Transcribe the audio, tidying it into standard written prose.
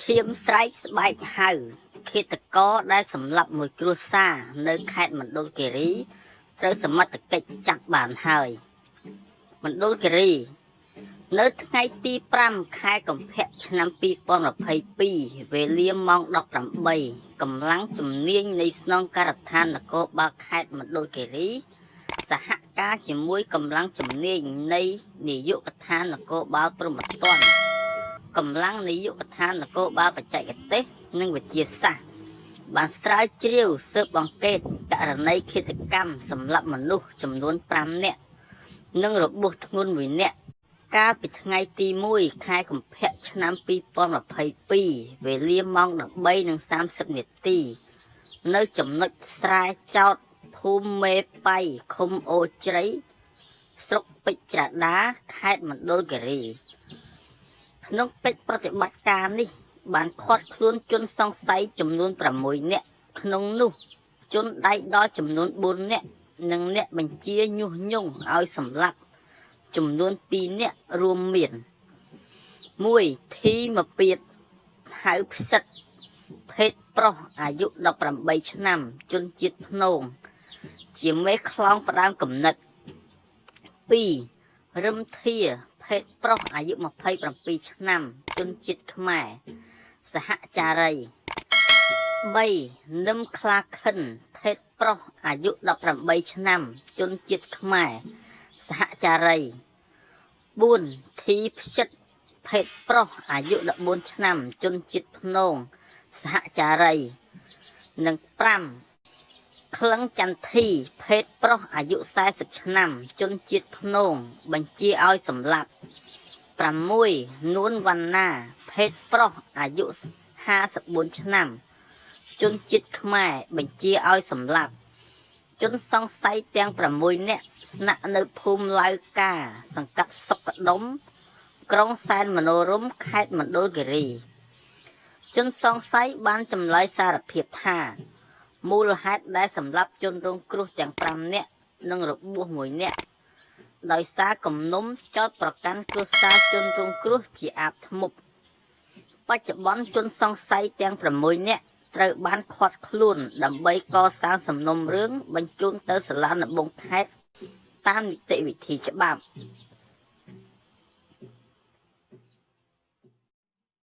ឈាមស្រែកស្បែកហៅឃាតករដែលសម្លាប់មួយគ្រួសារនៅខេត្តមណ្ឌលគិរីត្រូវសមត្ថកិច្ចចាប់បានហើយមណ្ឌលគិរីនៅថ្ងៃទី5ខែកុម្ភៈឆ្នាំ2022វេលាម៉ោង18កម្លាំងជំនាញនៃស្នងការដ្ឋាននគរបាលខេត្តមណ្ឌលគិរីសហការជាមួយកម្លាំងជំនាញនៃនាយកដ្ឋាននគរបាលព្រហ្មទណ្ឌកម្លាំងនាយកដ្ឋាននគរបាលបច្ចេកទេសនិងវិទ្យាសាស្ត្របានស្រាវជ្រាវស៊ើបអង្កេតករណីឃាតកម្មសម្លាប់មនុស្សចំនួន5នាក់និងរបួសធ្ងន់1នាក់កាលពីថ្ងៃទី1ខែកុម្ភៈឆ្នាំ2022វេលាម៉ោង13:30នាទីនៅចំណុចស្រែចោតភូមិមេប៉ៃឃុំអូជ្រៃស្រុកពេជ្រដាខេត្តមណ្ឌលគិរីក្នុងកិច្ចប្រតិបត្តិការនេះបានឃាត់ខ្លួនជនសង្ស័យចំនួន6នាក់ក្នុងនោះជនដៃដល់ចំនួន4នាក់និងអ្នកបញ្ជាញុះញង់ឲ្យសម្លាប់ចំនួន2នាក់រួមមាន1ធីមពៀតហៅផ្សិតភេទប្រុសអាយុ18ឆ្នាំជនជាតិភ្នងជាមេខ្លោងផ្ដើមកំណត់2រឹមធាភេទប្រុសអាយុ27ឆ្នាំជនជាតិខ្មែរសហចារី3នឹមខ្លាខិនភេទប្រុសអាយុ18ឆ្នាំជនជាតិខ្មែរសហចារី4ធីផ្ចិតភេទប្រុសអាយុ14ឆ្នាំជនជាតិភ្នងសហចារីនិង5ក្លឹងចន្ទធីភេទប្រុសអាយុ40ឆ្នាំជនជាតិភ្នងបញ្ជាឲ្យសម្លាប់6នួនវណ្ណាភេទប្រុសអាយុ54ឆ្នាំជនជាតិខ្មែរបញ្ជាឲ្យសម្លាប់ជនសង្ស័យទាំង6នាក់ស្នាក់នៅភូមិឡៅកាសង្កាត់សុខដុមក្រុងសែនមនោរម្យខេត្តមណ្ឌលគិរីជនសង្ស័យបានចម្លើយសារភាពថាមូលហេតុដែលសម្លាប់ជនរងគ្រោះទាំង5នាក់និងរបួស1នាក់ដោយសារគំនុំចោទប្រកាន់គ្រួសារជនរងគ្រោះជាអាបធ្មប់បច្ចុប្បន្នជនសង្ស័យទាំង6នាក់ត្រូវបានឃាត់ខ្លួនដើម្បីកសាងសំណុំរឿងបញ្ជូនទៅសាលាដំបងខេត្តតាមនីតិវិធីច្បាប់